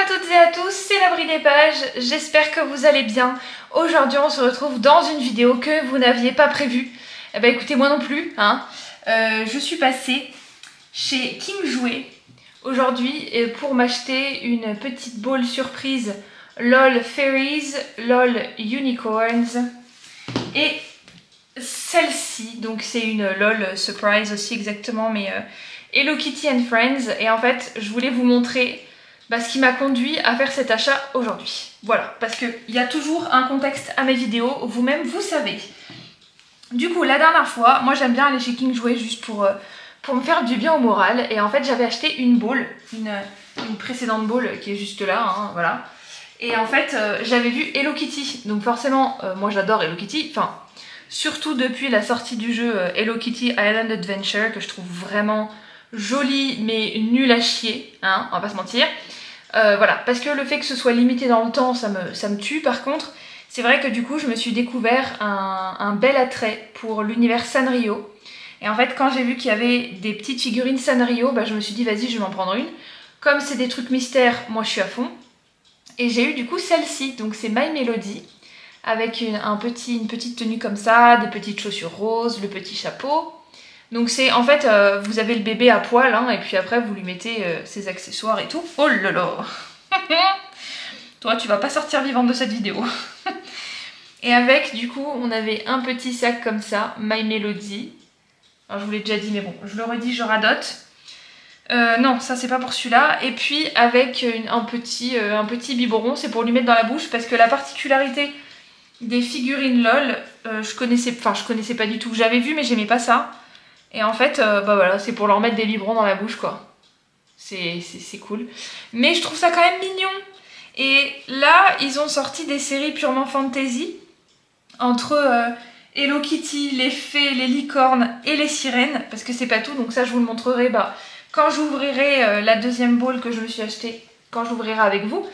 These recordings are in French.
toutes et à tous, c'est l'Abri des Pages, j'espère que vous allez bien. Aujourd'hui on se retrouve dans une vidéo que vous n'aviez pas prévue. Eh ben écoutez, moi non plus, hein. Je suis passée chez King Jouet aujourd'hui pour m'acheter une petite bowl surprise LOL Fairies, LOL Unicorns. Et celle-ci, donc c'est une LOL Surprise aussi exactement, mais Hello Kitty and Friends. Et en fait, je voulais vous montrer ce qui m'a conduit à faire cet achat aujourd'hui. Voilà, parce qu'il y a toujours un contexte à mes vidéos, vous-même vous savez. Du coup, la dernière fois, moi j'aime bien aller chez King Jouet juste pour me faire du bien au moral. Et en fait, j'avais acheté une bowl, une précédente bowl qui est juste là, hein, voilà. Et en fait, j'avais vu Hello Kitty. Donc forcément, moi j'adore Hello Kitty. Enfin, surtout depuis la sortie du jeu Hello Kitty Island Adventure, que je trouve vraiment joli mais nul à chier, hein, on va pas se mentir. Voilà, parce que le fait que ce soit limité dans le temps, ça me tue. Par contre, c'est vrai que du coup, je me suis découvert un bel attrait pour l'univers Sanrio. Et en fait, quand j'ai vu qu'il y avait des petites figurines Sanrio, je me suis dit, vas-y, je vais m'en prendre une. Comme c'est des trucs mystères, moi je suis à fond. Et j'ai eu du coup celle-ci, donc c'est My Melody, avec une petite tenue comme ça, des petites chaussures roses, le petit chapeau. Donc c'est en fait, vous avez le bébé à poil, hein, et puis après vous lui mettez ses accessoires et tout. Oh là là. Toi tu vas pas sortir vivante de cette vidéo. Et avec du coup on avait un petit sac comme ça, My Melody. Alors je vous l'ai déjà dit mais bon, je le redis, je radote. Non, ça c'est pas pour celui-là. Et puis avec un petit biberon, c'est pour lui mettre dans la bouche, parce que la particularité des figurines LOL, je connaissais pas du tout. J'avais vu mais j'aimais pas ça. Et en fait, voilà, c'est pour leur mettre des biberons dans la bouche, quoi. C'est cool. Mais je trouve ça quand même mignon. Et là, ils ont sorti des séries purement fantasy. Entre Hello Kitty, les fées, les licornes et les sirènes. Parce que c'est pas tout, donc ça je vous le montrerai quand j'ouvrirai la deuxième bowl que je me suis achetée. Quand j'ouvrirai avec vous.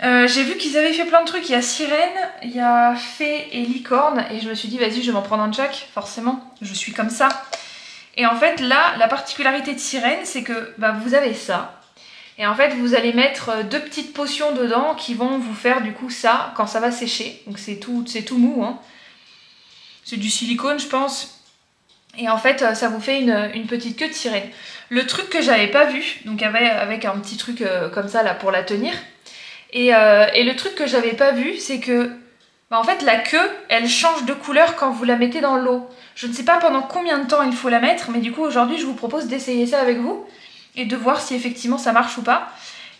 J'ai vu qu'ils avaient fait plein de trucs. Il y a sirène, il y a fée et licorne. Et je me suis dit, vas-y, je vais m'en prendre un de chaque. Forcément, je suis comme ça. Et en fait là, la particularité de sirène, c'est que vous avez ça. Et en fait, vous allez mettre deux petites potions dedans qui vont vous faire du coup ça quand ça va sécher. Donc c'est tout mou, hein. C'est du silicone, je pense. Et en fait, ça vous fait une petite queue de sirène. Le truc que j'avais pas vu, donc avec un petit truc comme ça là pour la tenir. Et le truc que j'avais pas vu, c'est que en fait la queue, elle change de couleur quand vous la mettez dans l'eau. Je ne sais pas pendant combien de temps il faut la mettre, mais du coup aujourd'hui je vous propose d'essayer ça avec vous et de voir si effectivement ça marche ou pas.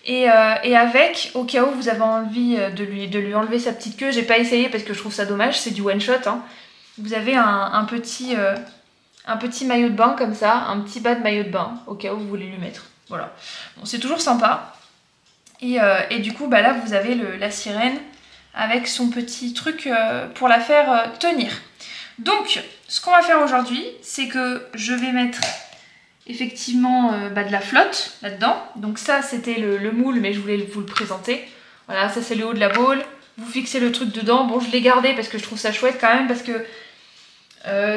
Et avec, au cas où vous avez envie de lui enlever sa petite queue, j'ai pas essayé parce que je trouve ça dommage, c'est du one shot, hein. Vous avez un petit maillot de bain comme ça, un petit bas de maillot de bain, au cas où vous voulez lui mettre. Voilà, bon, c'est toujours sympa. Et du coup là vous avez la sirène avec son petit truc pour la faire tenir. Donc ce qu'on va faire aujourd'hui, c'est que je vais mettre effectivement de la flotte là-dedans. Donc ça c'était le moule, mais je voulais vous le présenter. Voilà, ça c'est le haut de la bowl. Vous fixez le truc dedans. Bon, je l'ai gardé parce que je trouve ça chouette quand même, parce que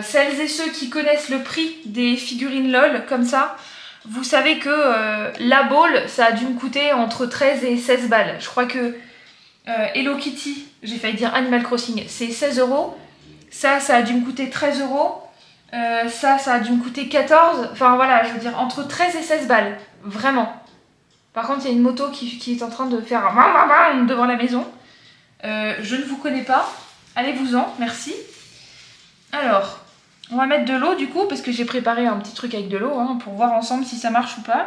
celles et ceux qui connaissent le prix des figurines LOL comme ça, vous savez que la bowl, ça a dû me coûter entre 13 et 16 balles. Je crois que Hello Kitty, j'ai failli dire Animal Crossing, c'est 16 €. Ça a dû me coûter 13 €. Ça a dû me coûter 14. Enfin voilà, je veux dire entre 13 et 16 balles. Vraiment. Par contre, il y a une moto qui est en train de faire devant la maison. Je ne vous connais pas. Allez-vous-en, merci. Alors, on va mettre de l'eau du coup, parce que j'ai préparé un petit truc avec de l'eau, hein, pour voir ensemble si ça marche ou pas.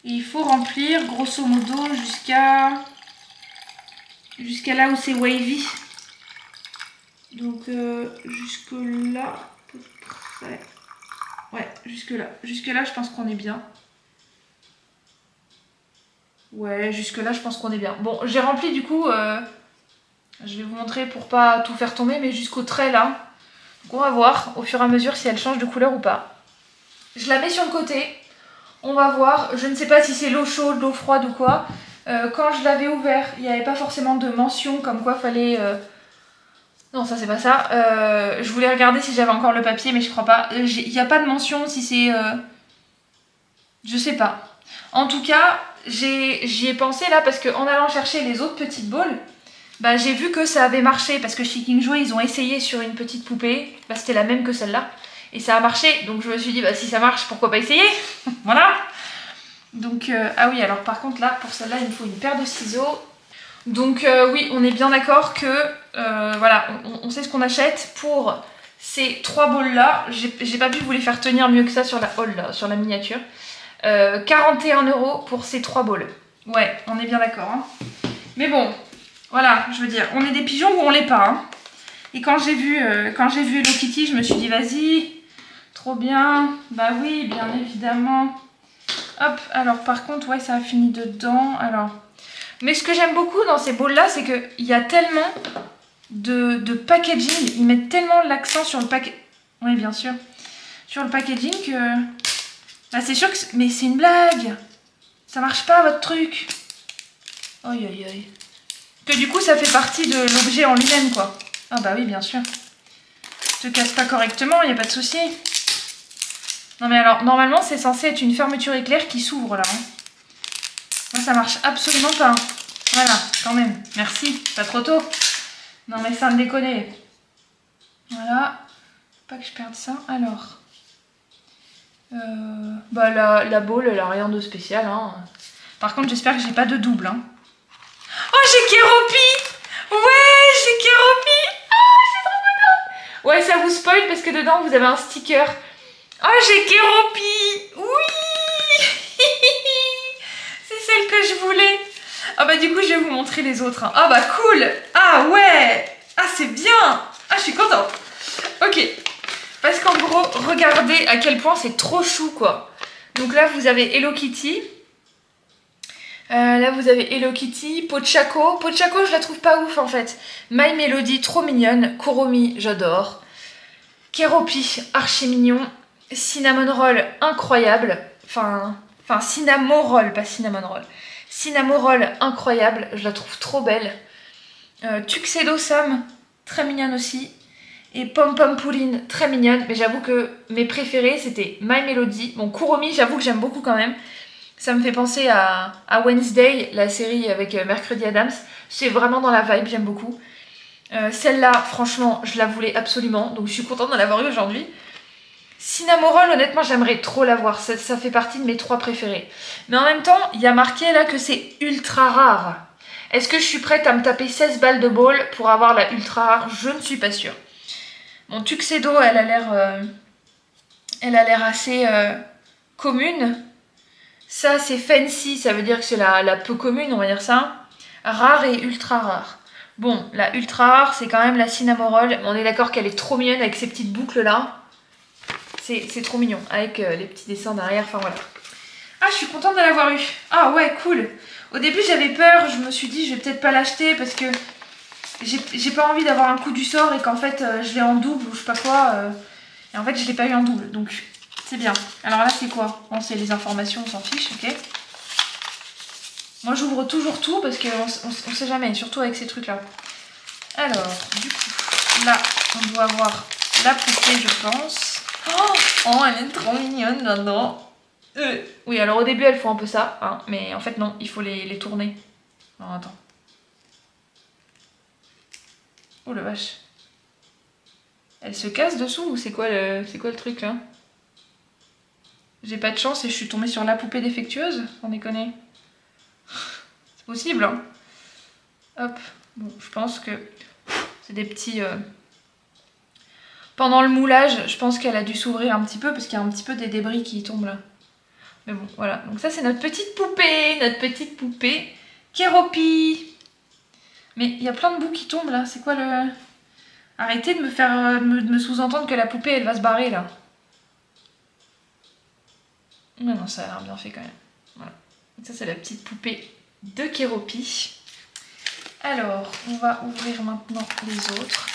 Et il faut remplir grosso modo jusqu'à là où c'est wavy. Donc jusque là, à peu près. Ouais, jusque là. Jusque là, je pense qu'on est bien. Ouais, jusque là, je pense qu'on est bien. Bon, j'ai rempli du coup, je vais vous montrer pour pas tout faire tomber, mais jusqu'au trait là. Donc on va voir au fur et à mesure si elle change de couleur ou pas. Je la mets sur le côté. On va voir. Je ne sais pas si c'est l'eau chaude, l'eau froide ou quoi. Quand je l'avais ouvert, il n'y avait pas forcément de mention comme quoi fallait... Non, ça c'est pas ça. Je voulais regarder si j'avais encore le papier, mais je crois pas. Il n'y a pas de mention si c'est... Je sais pas. En tout cas, j'y ai pensé là parce qu'en allant chercher les autres petites balls, bah, j'ai vu que ça avait marché parce que chez King Jouet ils ont essayé sur une petite poupée, bah, c'était la même que celle-là et ça a marché, donc je me suis dit bah si ça marche pourquoi pas essayer. Voilà. Donc ah oui, alors par contre là pour celle-là il me faut une paire de ciseaux. Donc oui, on est bien d'accord que voilà, on sait ce qu'on achète pour ces 3 balls là. J'ai pas pu vous les faire tenir mieux que ça sur la haul là, sur la miniature. 41 € pour ces 3 balls. Ouais, on est bien d'accord. Hein. Mais bon, voilà, je veux dire, on est des pigeons ou on l'est pas. Hein. Et quand j'ai vu Hello Kitty, je me suis dit vas-y, trop bien. Bah oui, bien évidemment. Hop, alors par contre, ouais, ça a fini dedans. Alors, mais ce que j'aime beaucoup dans ces balls là, c'est qu'il y a tellement de packaging. Ils mettent tellement l'accent sur le packaging. Oui, bien sûr. Sur le packaging que... Bah, c'est sûr que... Mais c'est une blague. Ça marche pas, votre truc. Aïe, aïe, aïe. Que du coup, ça fait partie de l'objet en lui-même, quoi. Ah bah oui, bien sûr. Te casse pas correctement, il n'y a pas de souci. Non mais alors, normalement, c'est censé être une fermeture éclair qui s'ouvre, là. Hein. Moi, ça marche absolument pas. Hein. Voilà, quand même. Merci, pas trop tôt. Non mais ça me déconne. Voilà. Pas que je perde ça. Alors. Bah la ball, elle a rien de spécial. Hein. Par contre, j'espère que j'ai pas de double. Hein. Oh, j'ai Keroppi. Ouais, j'ai Keroppi. Ah, c'est trop bien. Ouais, ça vous spoil parce que dedans, vous avez un sticker. Oh, j'ai Keroppi. Oui. C'est celle que je voulais. Ah bah du coup, je vais vous montrer les autres. Hein. Ah bah cool. Ah ouais. Ah, c'est bien. Ah, je suis contente. Ok. Parce qu'en gros, regardez à quel point c'est trop chou, quoi. Donc là, vous avez Hello Kitty. Là, vous avez Hello Kitty, Pochako. Pochako, je la trouve pas ouf, en fait. My Melody, trop mignonne. Kuromi, j'adore. Keroppi, archi mignon. Cinnamon Roll, incroyable. Enfin, Cinnamoroll, pas Cinnamon Roll. Cinnamoroll, incroyable. Je la trouve trop belle. Tuxedo Sam, très mignonne aussi. Et Pom Pom Pouline, très mignonne. Mais j'avoue que mes préférés, c'était My Melody. Bon, Kuromi, j'avoue que j'aime beaucoup quand même. Ça me fait penser à Wednesday, la série avec Mercredi Adams. C'est vraiment dans la vibe, j'aime beaucoup. Celle-là, franchement, je la voulais absolument. Donc je suis contente d'en avoir eu aujourd'hui. Cinnamoroll, honnêtement, j'aimerais trop l'avoir. Ça fait partie de mes 3 préférés. Mais en même temps, il y a marqué là que c'est ultra rare. Est-ce que je suis prête à me taper 16 balles de ball pour avoir la ultra rare? Je ne suis pas sûre. Mon Tuxedo, elle a l'air assez commune. Ça, c'est fancy, ça veut dire que c'est la peu commune, on va dire ça. Rare et ultra rare. Bon, la ultra rare, c'est quand même la Cinnamoroll. On est d'accord qu'elle est trop mignonne avec ces petites boucles là. C'est trop mignon, avec les petits dessins derrière, enfin voilà. Ah, je suis contente de l'avoir eu. Ah ouais, cool. Au début, j'avais peur, je me suis dit, je vais peut-être pas l'acheter parce que j'ai pas envie d'avoir un coup du sort et qu'en fait, je l'ai en double ou je sais pas quoi. Et en fait, je l'ai pas eu en double, donc c'est bien. Alors là, c'est quoi? Bon, c'est les informations, on s'en fiche, ok. Moi, j'ouvre toujours tout parce qu'on sait jamais, surtout avec ces trucs-là. Alors, du coup, là, on doit avoir la poupée, je pense. Oh, elle est trop mignonne là-dedans. Oui, alors au début, elles font un peu ça, hein, mais en fait, non, il faut les tourner. Non, attends. Oh la vache. Elle se casse dessous ou c'est quoi le truc là? J'ai pas de chance et je suis tombée sur la poupée défectueuse? On déconne. C'est possible, hein? Hop. Bon, je pense que c'est des petits... Pendant le moulage, je pense qu'elle a dû s'ouvrir un petit peu parce qu'il y a un petit peu des débris qui tombent là. Mais bon, voilà. Donc ça, c'est notre petite poupée. Keroppi. Mais il y a plein de bouts qui tombent là. C'est quoi le... Arrêtez de me faire me sous-entendre que la poupée, elle va se barrer là. Mais non, ça a l'air bien fait quand même. Voilà. Donc ça, c'est la petite poupée de Keroppi. Alors, on va ouvrir maintenant les autres.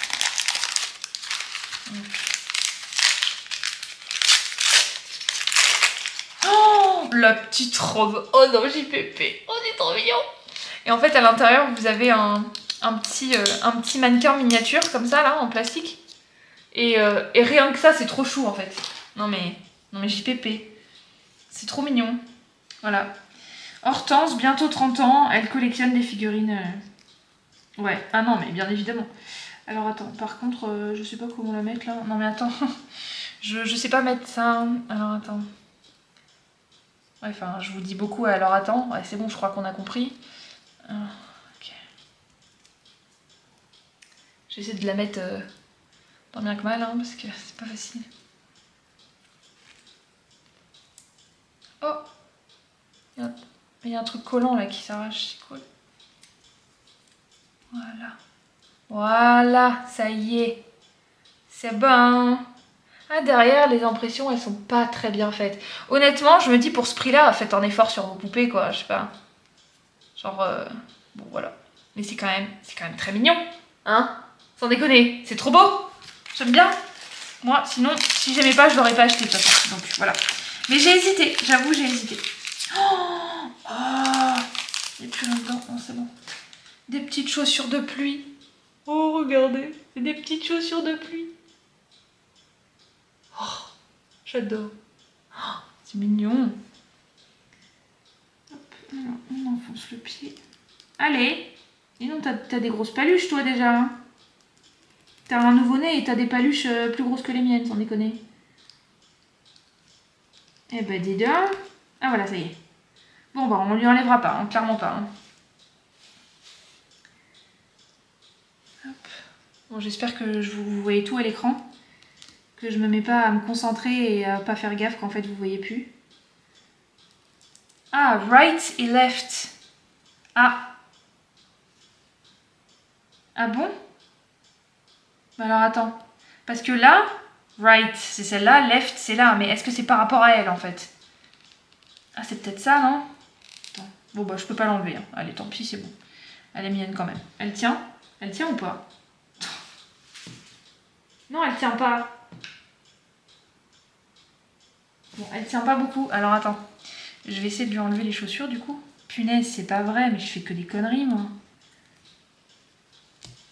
Oh, la petite robe. Oh non, JPP. Oh, c'est trop mignon. Et en fait, à l'intérieur, vous avez un petit mannequin miniature comme ça, là, en plastique. Et rien que ça, c'est trop chou, en fait. Non mais JPP. C'est trop mignon. Voilà. Hortense, bientôt 30 ans, elle collectionne des figurines. Ouais, ah non, mais bien évidemment. Alors attends, par contre, je sais pas comment la mettre là. Non mais attends, je sais pas mettre ça. Alors attends. Ouais, enfin, je vous dis beaucoup, alors attends. Ouais, c'est bon, je crois qu'on a compris. Ok. J'essaie de la mettre tant bien que mal, hein, parce que c'est pas facile. Oh! Il y a un truc collant là qui s'arrache, c'est cool. Voilà. Voilà, ça y est. C'est bon. Ah, derrière, les impressions, elles sont pas très bien faites. Honnêtement, je me dis, pour ce prix-là, faites un effort sur vos poupées, quoi, je sais pas. Genre, bon, voilà. Mais c'est quand même très mignon, hein? Sans déconner, c'est trop beau. J'aime bien. Moi, sinon, si j'aimais pas, je l'aurais pas acheté, de toute façon. Donc, voilà. Mais j'ai hésité, j'avoue, j'ai hésité. Oh, il n'y a plus là-dedans, oh, c'est bon. Des petites chaussures de pluie. Oh, regardez, c'est des petites chaussures de pluie. Oh, j'adore. Oh, c'est mignon. Hop, alors, on enfonce le pied. Allez. Dis donc, t'as des grosses paluches, toi, déjà. Hein. T'as un nouveau-né et t'as des paluches plus grosses que les miennes, sans déconner. Eh ben, dis donc. Ah, voilà, ça y est. Bon, bah, on lui enlèvera pas, hein, clairement pas. Hein. Hop. Bon, j'espère que vous voyez tout à l'écran. Que je me mets pas à me concentrer et à pas faire gaffe qu'en fait, vous voyez plus. Ah, right et left. Ah. Ah bon? Bah alors attends. Parce que là, right, c'est celle-là, left, c'est là. Mais est-ce que c'est par rapport à elle, en fait? Ah, c'est peut-être ça, non? Attends. Bon, bah, je peux pas l'enlever. Hein. Allez, tant pis, c'est bon. Elle est mienne quand même. Elle tient? Elle tient ou pas? Non, elle tient pas. Bon, elle tient pas beaucoup. Alors, attends. Je vais essayer de lui enlever les chaussures, du coup. Punaise, c'est pas vrai, mais je fais que des conneries, moi.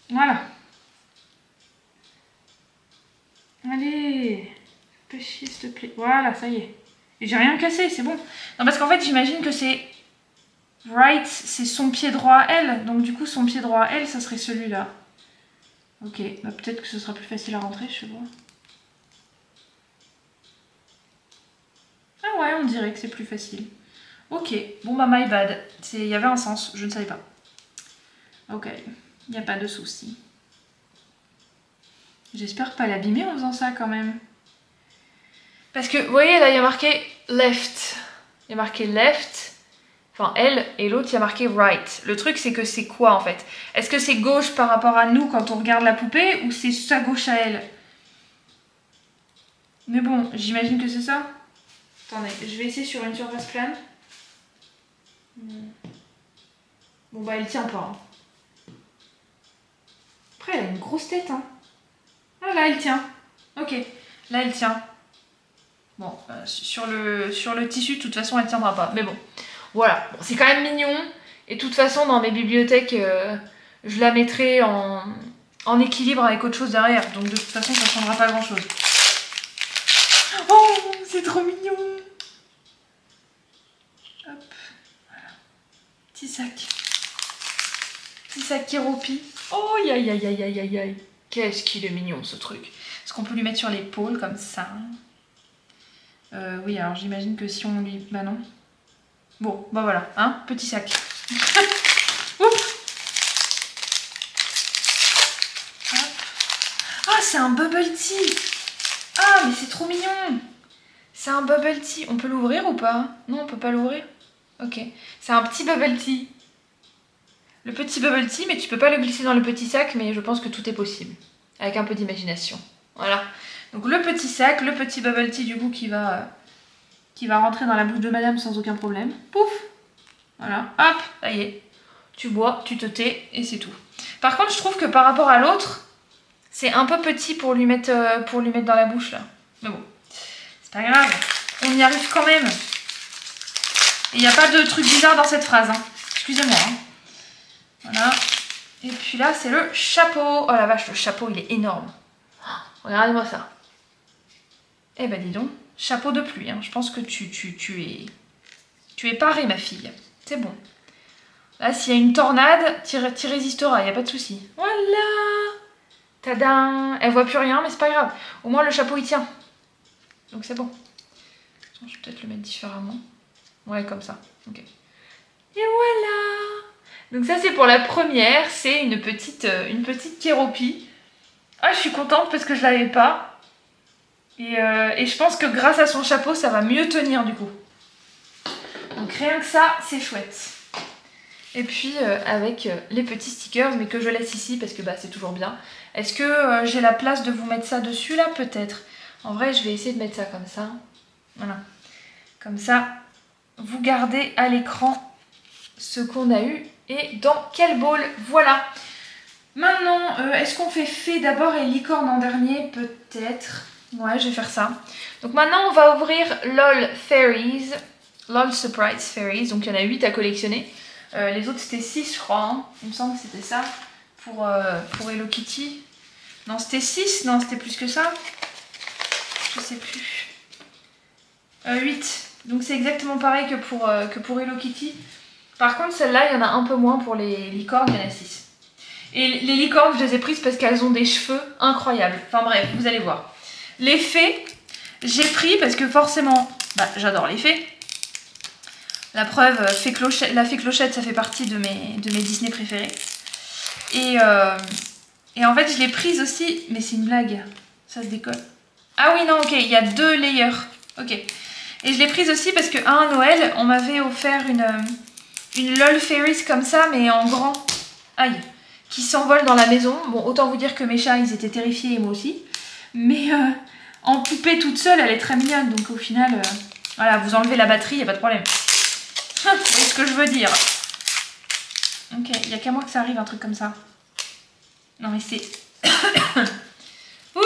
Voilà. Allez. Fais chier, s'il te plaît. Voilà, ça y est. Et j'ai rien cassé, c'est bon. Non, parce qu'en fait, j'imagine que c'est... Right, c'est son pied droit à elle. Donc, du coup, son pied droit à elle, ça serait celui-là. Ok, bah, peut-être que ce sera plus facile à rentrer, je sais pas. Ah ouais, on dirait que c'est plus facile. Ok, bon bah my bad. Il y avait un sens, je ne savais pas. Ok, il n'y a pas de souci. J'espère pas l'abîmer en faisant ça quand même. Parce que, vous voyez, là, il y a marqué left. Il y a marqué left, enfin elle, et l'autre, il y a marqué right. Le truc, c'est que c'est quoi, en fait? Est-ce que c'est gauche par rapport à nous quand on regarde la poupée, ou c'est sa gauche à elle? Mais bon, j'imagine que c'est ça. Attendez, je vais essayer sur une surface plane. Bon bah elle tient pas. Hein. Après elle a une grosse tête. Hein. Ah là elle tient. Ok, là elle tient. Bon, sur le tissu de toute façon elle tiendra pas. Mais bon, voilà. Bon, c'est quand même mignon. Et de toute façon dans mes bibliothèques, je la mettrai en équilibre avec autre chose derrière. Donc de toute façon ça ne changera pas grand chose. Oh, c'est trop mignon. Hop, voilà. Petit sac. Petit sac qui roupille. Oh, aïe aïe aïe aïe aïe aïe. Qu'est-ce qu'il est mignon ce truc. Est-ce qu'on peut lui mettre sur l'épaule comme ça? Oui, alors j'imagine que si on lui... Bah non. Bon, bah voilà, hein, petit sac. Oups. Ah, c'est un bubble tea. Ah, mais c'est trop mignon. C'est un bubble tea. On peut l'ouvrir ou pas? Non, on peut pas l'ouvrir. Ok. C'est un petit bubble tea. Le petit bubble tea, mais tu peux pas le glisser dans le petit sac, mais je pense que tout est possible. Avec un peu d'imagination. Voilà. Donc le petit sac, le petit bubble tea du coup qui va rentrer dans la bouche de madame sans aucun problème. Pouf. Voilà. Hop, ça y est. Tu bois, tu te tais et c'est tout. Par contre, je trouve que par rapport à l'autre, c'est un peu petit pour lui mettre dans la bouche là. Mais bon, c'est pas grave. On y arrive quand même. Et il n'y a pas de truc bizarre dans cette phrase. Hein. Excusez-moi. Hein. Voilà. Et puis là, c'est le chapeau. Oh la vache, le chapeau, il est énorme. Oh, regardez-moi ça. Eh ben dis donc, chapeau de pluie. Hein. Je pense que tu es parée, ma fille. C'est bon. Là, s'il y a une tornade, tu résisteras, il n'y a pas de souci. Voilà. Tadam. Elle voit plus rien, mais c'est pas grave. Au moins, le chapeau, il tient. Donc, c'est bon. Je vais peut-être le mettre différemment. Ouais, comme ça. Ok. Et voilà. Donc ça, c'est pour la première. C'est une petite kéropie. Ah, je suis contente parce que je l'avais pas. Et je pense que grâce à son chapeau, ça va mieux tenir du coup. Donc rien que ça, c'est chouette. Et puis avec les petits stickers, mais que je laisse ici parce que bah, c'est toujours bien. Est-ce que j'ai la place de vous mettre ça dessus là? Peut-être. En vrai, je vais essayer de mettre ça comme ça. Voilà. Comme ça, vous gardez à l'écran ce qu'on a eu et dans quel bowl. Voilà. Maintenant, est-ce qu'on fait fée d'abord et licorne en dernier? Peut-être. Ouais, je vais faire ça. Donc maintenant, on va ouvrir LOL Fairies. LOL Surprise Fairies. Donc il y en a 8 à collectionner. Les autres, c'était 6, je crois. Hein. Il me semble que c'était ça. Pour Hello Kitty. Non, c'était 6. Non, c'était plus que ça. Je sais plus. 8. Donc c'est exactement pareil que pour Hello Kitty. Par contre, celle-là, il y en a un peu moins pour les licornes. Il y en a 6. Et les licornes, je les ai prises parce qu'elles ont des cheveux incroyables. Enfin bref, vous allez voir. Les fées, j'ai pris parce que forcément, bah, j'adore les fées. La preuve, la fée Clochette, ça fait partie de mes Disney préférés. Et en fait, je l'ai prise aussi, mais c'est une blague, ça se décolle. Ah oui, non, ok, il y a 2 layers. Ok. Et je l'ai prise aussi parce qu'à un Noël, on m'avait offert une LOL Fairies comme ça, mais en grand. Aïe. Qui s'envole dans la maison. Bon, autant vous dire que mes chats, ils étaient terrifiés et moi aussi. Mais en poupée toute seule, elle est très mignonne. Donc au final, voilà, vous enlevez la batterie, il n'y a pas de problème. Vous voyez ce que je veux dire? Ok, il n'y a qu'à moi que ça arrive, un truc comme ça. Non mais c'est... Ouh.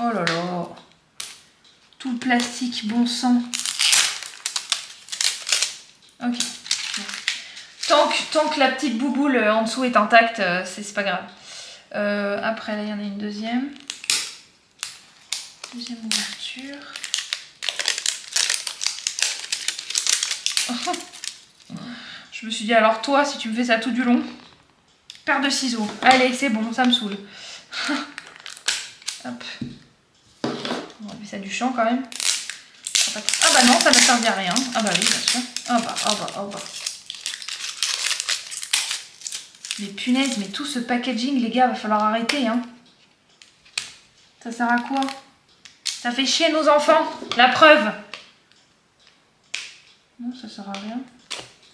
Oh là là. Tout le plastique, bon sang. Ok. Tant que la petite bouboule en dessous est intacte, c'est pas grave. Après, là, il y en a une deuxième. Deuxième ouverture. Oh. Je me suis dit, alors toi, si tu me fais ça tout du long, paire de ciseaux. Allez, c'est bon, ça me saoule. Hop. On va enlever ça du champ quand même. Ah bah non, ça ne servi à rien. Ah bah oui, bien sûr. Ah bah, ah bah, ah bah. Mais punaise, mais tout ce packaging, les gars, va falloir arrêter, hein. Ça sert à quoi? Ça fait chier nos enfants, la preuve. Non, ça sert à rien.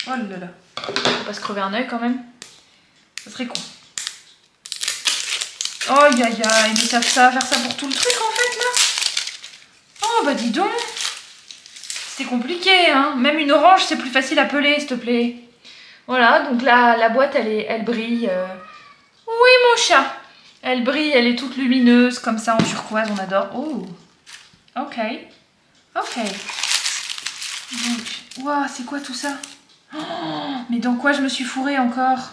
Oh là là. Faut pas se crever un œil quand même. Ça serait con. Oh aïe aïe aïe, mais ça va faire ça pour tout le truc en fait là. Oh bah dis donc. C'est compliqué, hein. Même une orange, c'est plus facile à peler, s'il te plaît. Voilà, donc la boîte, elle brille. Oui, mon chat. Elle brille, elle est toute lumineuse, comme ça, en turquoise, on adore. Oh, ok. Ok. Donc, waouh, c'est quoi tout ça? Oh, mais dans quoi je me suis fourrée encore?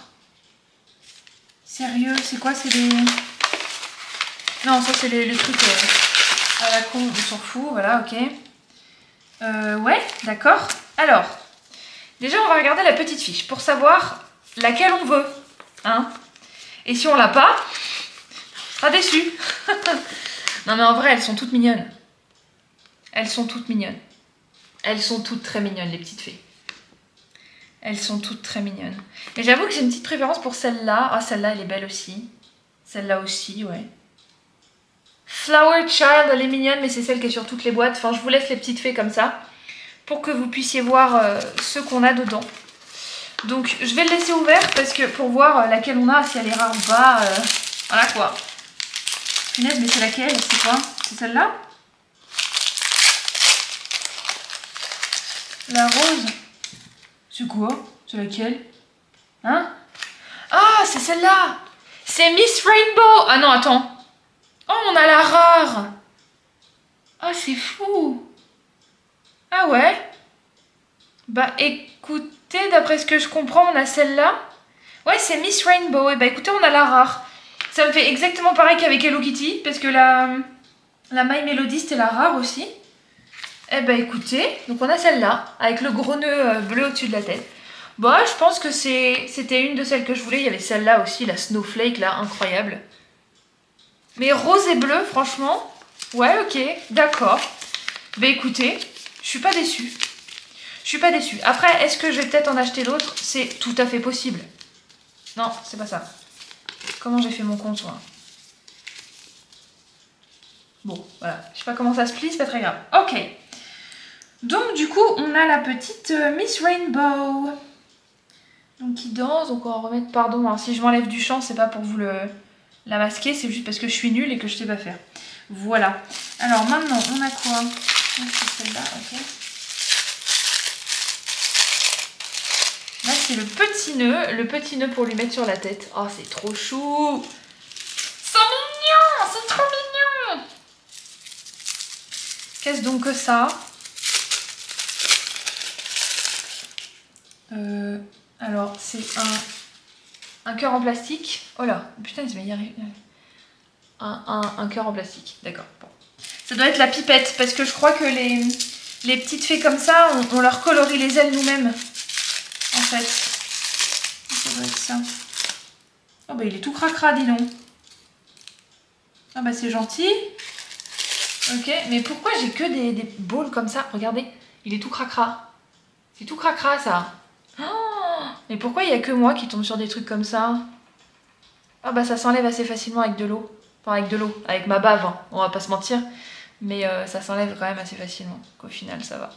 Sérieux, c'est quoi? C'est les... Non, ça, c'est les trucs à la con, on s'en fout, voilà, ok. Ouais, d'accord. Alors... Déjà, on va regarder la petite fiche pour savoir laquelle on veut. Hein? Et si on l'a pas, on sera déçu. Non mais en vrai, elles sont toutes mignonnes. Elles sont toutes mignonnes. Elles sont toutes très mignonnes, les petites fées. Elles sont toutes très mignonnes. Et j'avoue que j'ai une petite préférence pour celle-là. Ah, celle-là, elle est belle aussi. Celle-là aussi, ouais. Flower Child, elle est mignonne, mais c'est celle qui est sur toutes les boîtes. Enfin, je vous laisse les petites fées comme ça, pour que vous puissiez voir ce qu'on a dedans. Donc je vais le laisser ouvert parce que pour voir laquelle on a, si elle est rare ou pas. Voilà quoi. Punaise, mais c'est laquelle? C'est quoi? C'est celle-là? La rose? C'est quoi? C'est laquelle? Hein? Ah, c'est celle-là! C'est Miss Rainbow! Ah non, attends. Oh, on a la rare! Ah, c'est fou! Ah ouais? Bah écoutez, d'après ce que je comprends, on a celle-là. Ouais, c'est Miss Rainbow. Et bah écoutez, on a la rare. Ça me fait exactement pareil qu'avec Hello Kitty, parce que la My Melody, c'était la rare aussi. Eh ben écoutez, donc on a celle-là, avec le gros nœud bleu au-dessus de la tête. Bah, je pense que c'était une de celles que je voulais. Il y avait celle-là aussi, la Snowflake, là, incroyable. Mais rose et bleu, franchement, ouais, ok, d'accord. Bah écoutez, je suis pas déçue. Je suis pas déçue. Après, est-ce que je vais peut-être en acheter d'autres? C'est tout à fait possible. Non, c'est pas ça. Comment j'ai fait mon compte, moi? Bon, voilà. Je sais pas comment ça se plie, c'est pas très grave. Ok. Donc, du coup, on a la petite Miss Rainbow. Donc, qui danse. Donc, on va remettre, pardon, hein, si je m'enlève du champ, c'est pas pour vous la masquer, c'est juste parce que je suis nulle et que je sais pas faire. Voilà. Alors, maintenant, on a quoi? C'est celle-là, ok. Là, c'est le petit nœud pour lui mettre sur la tête. Oh, c'est trop chou! C'est mignon! C'est trop mignon! Qu'est-ce donc que ça? Alors, c'est un cœur en plastique. Oh là, putain, il va y arriver. Un cœur en plastique, d'accord. Bon. Ça doit être la pipette, parce que je crois que les petites fées comme ça, on leur colorie les ailes nous-mêmes. En fait. Ça doit être ça. Oh bah il est tout cracra, dis donc. Ah bah c'est gentil. Ok, mais pourquoi j'ai que des balls comme ça? Regardez, il est tout cracra. C'est tout cracra ça. Oh, mais pourquoi il n'y a que moi qui tombe sur des trucs comme ça? Ah bah ça s'enlève assez facilement avec de l'eau. Enfin avec de l'eau, avec ma bave, hein. On va pas se mentir. Mais ça s'enlève quand même assez facilement. Qu'au final ça va.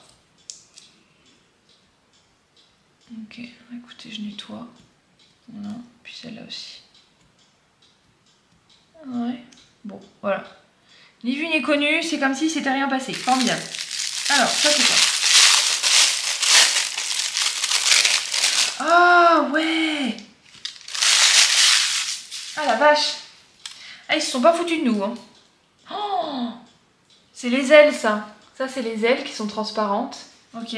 Ok, écoutez, je nettoie. Voilà, puis celle-là aussi. Ouais, bon, voilà. Ni vu ni connu, c'est comme si c'était rien passé. Formidable. Alors, ça c'est quoi? Ah ouais! Ah la vache! Ah, ils se sont pas foutus de nous, hein. Oh, c'est les ailes, ça. Ça, c'est les ailes qui sont transparentes. Ok.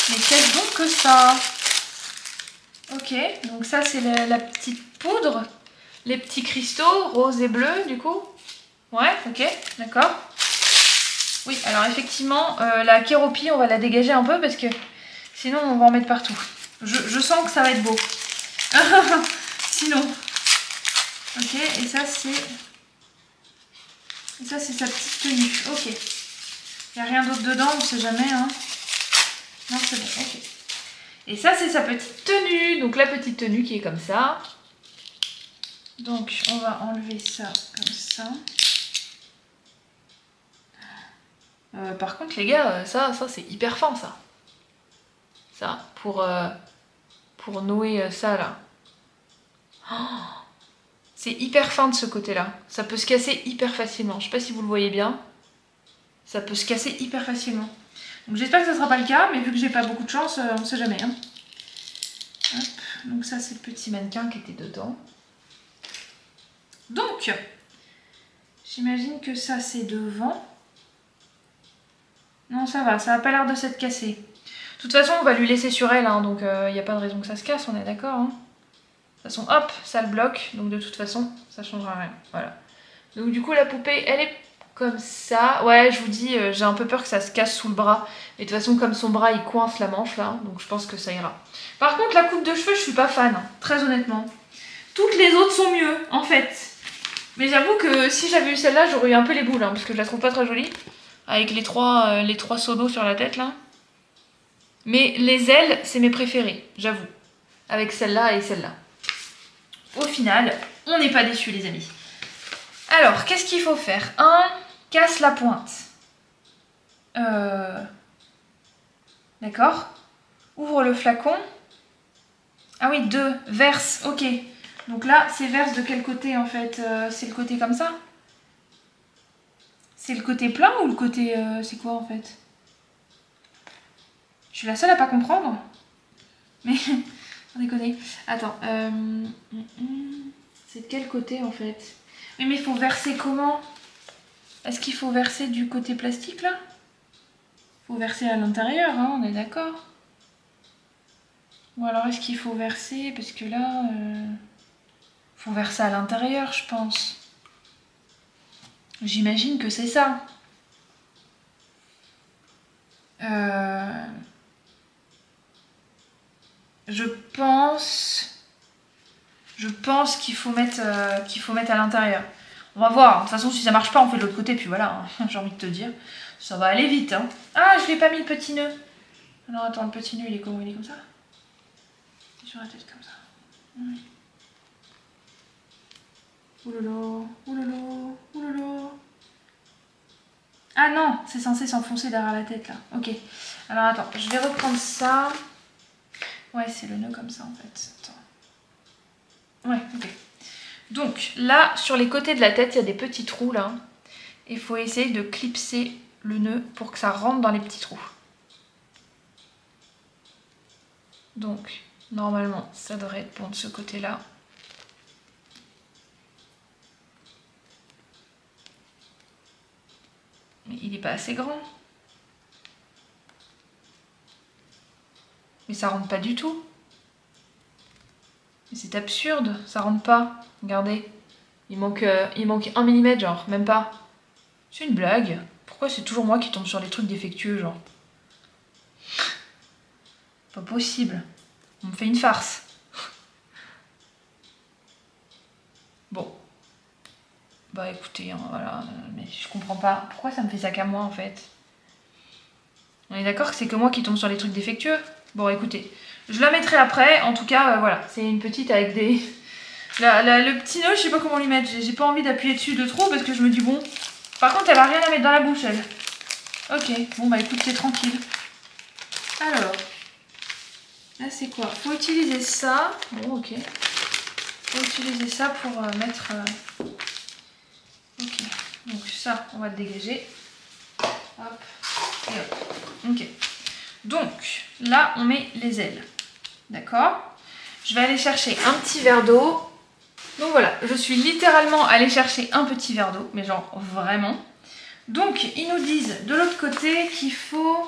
Mais qu'est-ce donc que ça? Ok, donc ça, c'est la petite poudre. Les petits cristaux, rose et bleu, du coup. Ouais, ok, d'accord. Oui, alors effectivement, la kéropie, on va la dégager un peu parce que sinon, on va en mettre partout. Je sens que ça va être beau. Sinon. Ok, et ça, c'est... Et ça, c'est sa petite tenue. Ok. Il n'y a rien d'autre dedans, on ne sait jamais, hein. Non, c'est bon, ok. Et ça, c'est sa petite tenue. Donc, la petite tenue qui est comme ça. Donc, on va enlever ça comme ça. Par contre, les gars, ça c'est hyper fin, ça. Ça, pour nouer ça, là. Oh, c'est hyper fin de ce côté-là. Ça peut se casser hyper facilement. Je sais pas si vous le voyez bien. Ça peut se casser hyper facilement. Donc j'espère que ça sera pas le cas, mais vu que j'ai pas beaucoup de chance, on sait jamais. Hein. Hop. Donc ça, c'est le petit mannequin qui était dedans. Donc, j'imagine que ça, c'est devant. Non, ça va pas l'air de s'être cassé. De toute façon, on va lui laisser sur elle, hein, donc il n'y a pas de raison que ça se casse, on est d'accord. Hein. De toute façon, hop, ça le bloque, donc de toute façon, ça changera rien. Voilà. Donc du coup, la poupée, elle est comme ça. Ouais, je vous dis, j'ai un peu peur que ça se casse sous le bras. Et de toute façon, comme son bras, il coince la manche, là, donc je pense que ça ira. Par contre, la coupe de cheveux, je suis pas fan, hein, très honnêtement. Toutes les autres sont mieux, en fait. Mais j'avoue que si j'avais eu celle-là, j'aurais eu un peu les boules, hein, parce que je la trouve pas très jolie. Avec les trois seaux sur la tête, là. Mais les ailes, c'est mes préférées, j'avoue. Avec celle-là et celle-là. Au final, on n'est pas déçus, les amis. Alors, qu'est-ce qu'il faut faire? 1, casse la pointe. D'accord. Ouvre le flacon. Ah oui, 2, verse, ok. Donc là, c'est verse de quel côté, en fait? C'est le côté comme ça? C'est le côté plein ou le côté... c'est quoi, en fait? Je suis la seule à pas comprendre. Mais... sans déconner. Attends. C'est de quel côté, en fait? Oui, mais il faut verser comment? Est-ce qu'il faut verser du côté plastique, là? Il faut verser à l'intérieur, hein, on est d'accord. Ou alors est-ce qu'il faut verser? Parce que là, faut verser à l'intérieur, je pense. J'imagine que c'est ça. Je pense qu'il faut mettre à l'intérieur. On va voir. De toute façon, si ça marche pas, on fait de l'autre côté. Puis voilà, hein. J'ai envie de te dire. Ça va aller vite. Hein. Ah, je l'ai pas mis le petit nœud. Alors attends, le petit nœud, il est comment? Il est comme ça? Sur la tête comme ça. Oui. Oulala, oulala, oulala. Ah non, c'est censé s'enfoncer derrière la tête là. Ok. Alors attends, je vais reprendre ça. Ouais, c'est le nœud comme ça en fait. Attends. Ouais, ok. Donc là, sur les côtés de la tête, il y a des petits trous là. Il faut essayer de clipser le nœud pour que ça rentre dans les petits trous. Donc, normalement, ça devrait être bon de ce côté-là. Mais il n'est pas assez grand. Mais ça rentre pas du tout. Mais c'est absurde, ça rentre pas. Regardez. Il manque 1 mm, genre, même pas. C'est une blague. Pourquoi c'est toujours moi qui tombe sur les trucs défectueux, genre? Pas possible. On me fait une farce. Bon. Bah écoutez, hein, voilà. Mais je comprends pas. Pourquoi ça me fait ça qu'à moi, en fait? On est d'accord que c'est que moi qui tombe sur les trucs défectueux? Bon, écoutez. Je la mettrai après. En tout cas, voilà. C'est une petite avec des... le petit nœud, je sais pas comment lui mettre. J'ai pas envie d'appuyer dessus de trop parce que je me dis bon... Par contre, elle a rien à mettre dans la bouche, elle. Ok. Bon, bah écoute, c'est tranquille. Alors... Là, c'est quoi? Faut utiliser ça. Bon, ok. Faut utiliser ça pour mettre... Ok. Donc ça, on va le dégager. Hop. Et hop. Ok. Donc, là, on met les ailes. D'accord? Je vais aller chercher un petit verre d'eau. Donc voilà, je suis littéralement allée chercher un petit verre d'eau. Mais genre, vraiment. Donc, ils nous disent de l'autre côté qu'il faut...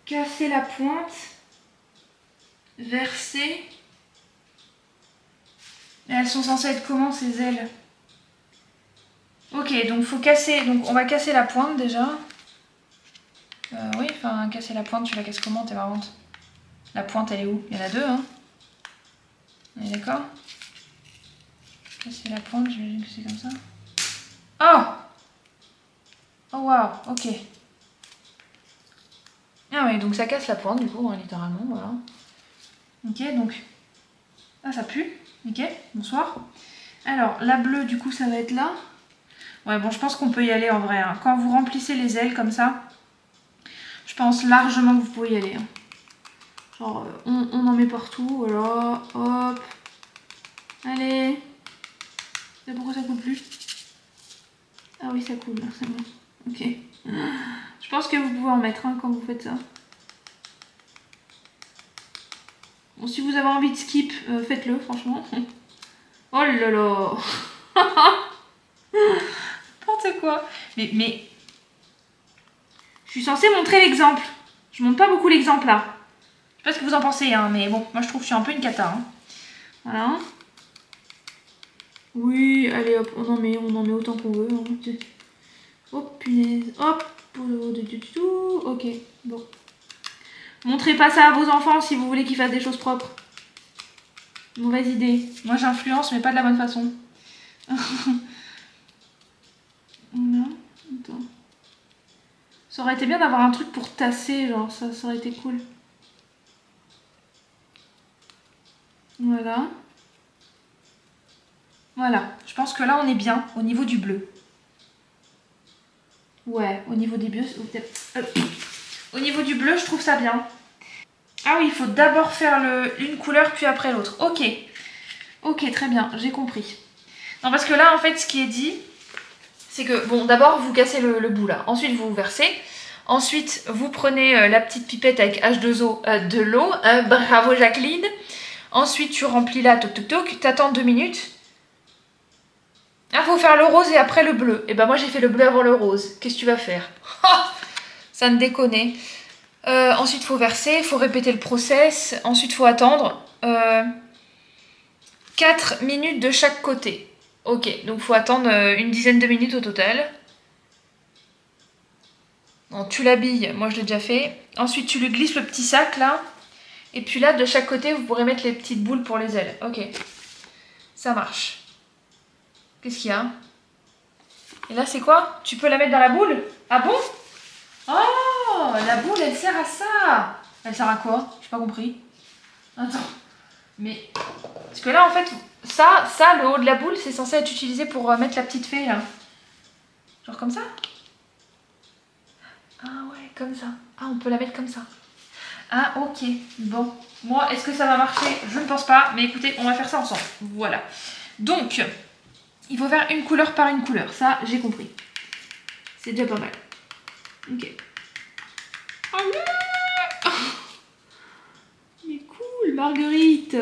casser la pointe, verser. Et elles sont censées être comment ces ailes? Ok, donc faut casser. Donc on va casser la pointe déjà. Oui, enfin casser la pointe, tu la casses comment? T'es marrante. La pointe elle est où? Il y en a deux, hein? On est d'accord? Casser la pointe, j'imagine que c'est comme ça. Oh! Oh waouh, ok. Ah oui, donc ça casse la pointe du coup, hein, littéralement, voilà. Ok, donc... Ah, ça pue. Ok, bonsoir. Alors, la bleue, du coup, ça va être là. Ouais, bon, je pense qu'on peut y aller en vrai. Hein. Quand vous remplissez les ailes comme ça, je pense largement que vous pouvez y aller. Hein. Genre, on en met partout, voilà. Hop. Allez. Et pourquoi ça coule plus? Ah oui, ça coule, c'est bon. Ok. Je pense que vous pouvez en mettre un quand vous faites ça. Bon, si vous avez envie de skip, faites-le, franchement. Oh là là. N'importe quoi. Mais... Je suis censée montrer l'exemple. Je montre pas beaucoup l'exemple là. Je sais pas ce que vous en pensez, hein, mais bon, moi je trouve que je suis un peu une cata. Hein. Voilà. Oui, allez hop, on en met autant qu'on veut. Hein. Hop, punaise. Hop. Ok, bon. Montrez pas ça à vos enfants si vous voulez qu'ils fassent des choses propres. Mauvaise idée. Moi j'influence, mais pas de la bonne façon. Non, attends. Ça aurait été bien d'avoir un truc pour tasser, genre ça aurait été cool. Voilà. Voilà, je pense que là on est bien au niveau du bleu. Ouais, au niveau des bleus, au niveau du bleu, je trouve ça bien. Ah oui, il faut d'abord faire une couleur puis après l'autre. Ok. Ok, très bien, j'ai compris. Non, parce que là, en fait, ce qui est dit, c'est que, bon, d'abord, vous cassez le bout là. Ensuite, vous versez. Ensuite, vous prenez la petite pipette avec H2O de l'eau. Bravo, Jacqueline. Ensuite, tu remplis là, toc toc toc. T'attends 2 minutes. Ah, faut faire le rose et après le bleu. Et ben moi, j'ai fait le bleu avant le rose. Qu'est-ce que tu vas faire? Ça ne déconne. Ensuite, il faut verser, il faut répéter le process. Ensuite, il faut attendre 4 minutes de chaque côté. Ok, donc il faut attendre une dizaine de minutes au total. Non, tu l'habilles, moi je l'ai déjà fait. Ensuite, tu lui glisses le petit sac là. Et puis là, de chaque côté, vous pourrez mettre les petites boules pour les ailes. Ok, ça marche. Qu'est-ce qu'il y a? Et là, c'est quoi? Tu peux la mettre dans la boule? Ah bon? Oh, la boule, elle sert à ça. Elle sert à quoi? J'ai pas compris. Attends. Mais... Parce que là, en fait, ça, le haut de la boule, c'est censé être utilisé pour mettre la petite fée, là. Genre comme ça? Ah ouais, comme ça. Ah, on peut la mettre comme ça. Ah, ok. Bon. Moi, est-ce que ça va marcher? Je ne pense pas. Mais écoutez, on va faire ça ensemble. Voilà. Donc, il faut faire une couleur par une couleur. Ça, j'ai compris. C'est déjà pas mal. Ok. Ah ouais. Mais cool, Marguerite.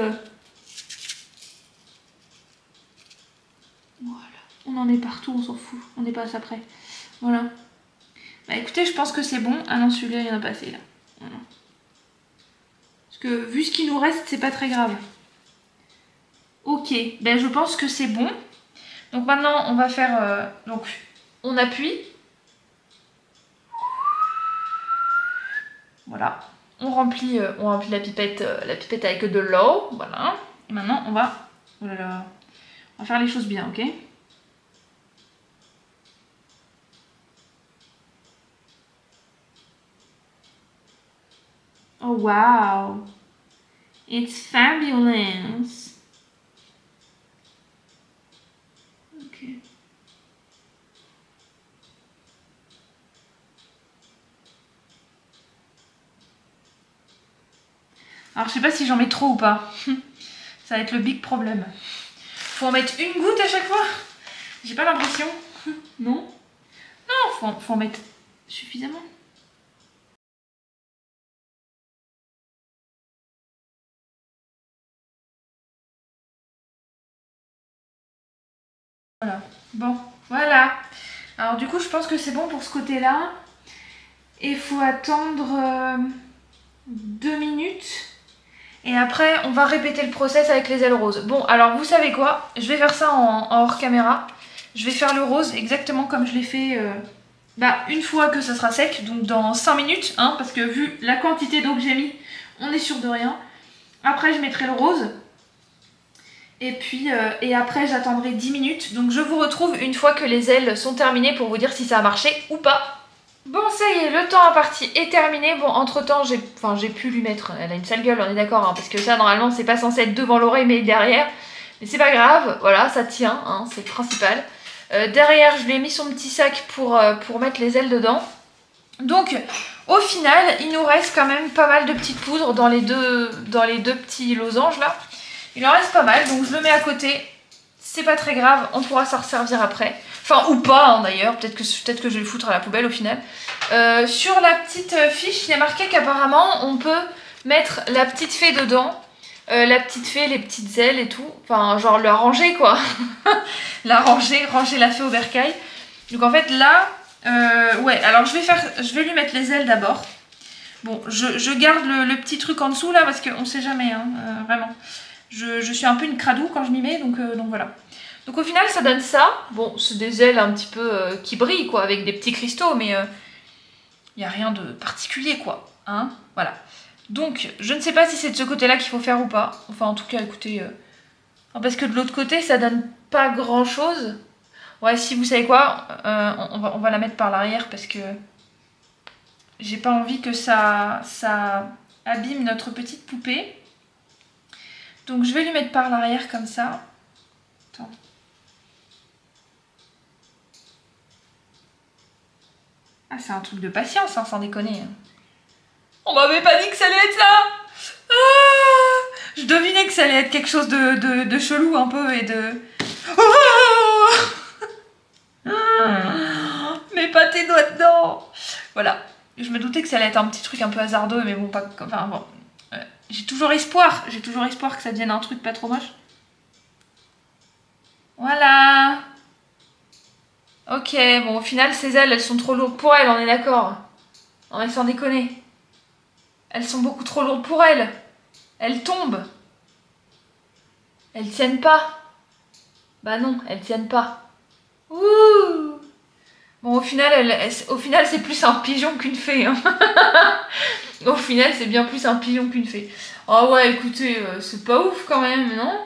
Voilà. On en est partout, on s'en fout. On dépasse après. Voilà. Bah écoutez, je pense que c'est bon. Ah non, celui-là, il y en a pas assez là. Voilà. Parce que vu ce qui nous reste, c'est pas très grave. Ok, ben je pense que c'est bon. Donc maintenant, on va faire... donc, on appuie. Voilà. On remplit la pipette avec de l'eau. Voilà. Et maintenant, on va... Oh là là. On va faire les choses bien, ok? Oh wow! It's fabulous! Ok. Alors je sais pas si j'en mets trop ou pas. Ça va être le big problème. Faut en mettre une goutte à chaque fois? J'ai pas l'impression. Non? Non, faut en mettre suffisamment. Voilà. Bon, voilà. Alors du coup, je pense que c'est bon pour ce côté-là. Et il faut attendre 2 minutes. Et après, on va répéter le process avec les ailes roses. Bon, alors vous savez quoi? Je vais faire ça en hors caméra. Je vais faire le rose exactement comme je l'ai fait une fois que ça sera sec. Donc dans 5 minutes, hein, parce que vu la quantité d'eau que j'ai mis, on est sûr de rien. Après, je mettrai le rose. Et puis, et après, j'attendrai 10 minutes. Donc je vous retrouve une fois que les ailes sont terminées pour vous dire si ça a marché ou pas. Bon, ça y est, le temps imparti est terminé. Bon, entre temps, j'ai pu lui mettre... Elle a une sale gueule, on est d'accord, hein, parce que ça, normalement, c'est pas censé être devant l'oreille, mais derrière. Mais c'est pas grave, voilà, ça tient, hein, c'est le principal. Derrière, je lui ai mis son petit sac pour mettre les ailes dedans. Donc, au final, il nous reste quand même pas mal de petites poudres dans les deux petits losanges, là. Il en reste pas mal, donc je le mets à côté. C'est pas très grave, on pourra s'en resservir après. Enfin, ou pas, hein, d'ailleurs. Peut-être que je vais le foutre à la poubelle, au final. Sur la petite fiche, il y a marqué qu'apparemment, on peut mettre la petite fée dedans. La petite fée, les petites ailes et tout. Enfin, genre la ranger, quoi. La ranger la fée au bercail. Donc, en fait, là... ouais, alors je vais lui mettre les ailes d'abord. Bon, je garde le petit truc en dessous, là, parce qu'on sait jamais, hein, vraiment. Je suis un peu une cradou quand je m'y mets, donc voilà. Donc au final, ça donne ça. Bon, c'est des ailes un petit peu qui brillent, quoi, avec des petits cristaux, mais il n'y a rien de particulier, quoi. Hein, voilà. Donc, je ne sais pas si c'est de ce côté-là qu'il faut faire ou pas. Enfin, en tout cas, écoutez... parce que de l'autre côté, ça donne pas grand-chose. Ouais, si vous savez quoi, on va la mettre par l'arrière, parce que j'ai pas envie que ça abîme notre petite poupée. Donc je vais lui mettre par l'arrière comme ça. Attends. Ah, c'est un truc de patience, hein, sans déconner. On m'avait pas dit que ça allait être ça. Ah, je devinais que ça allait être quelque chose de chelou un peu et de... Mets pas tes doigts dedans. Voilà. Je me doutais que ça allait être un petit truc un peu hasardeux, mais bon, pas... Enfin, bon. J'ai toujours espoir que ça devienne un truc pas trop moche. Voilà. Ok, bon, au final, ces ailes, elles sont trop lourdes pour elle, on est d'accord. Non mais sans déconner. Elles sont beaucoup trop lourdes pour elles. Elles tombent. Elles tiennent pas. Bah non, elles tiennent pas. Ouh. Bon, au final c'est plus un pigeon qu'une fée. Hein. Au final, c'est bien plus un pigeon qu'une fée. Oh ouais, écoutez, c'est pas ouf quand même, non?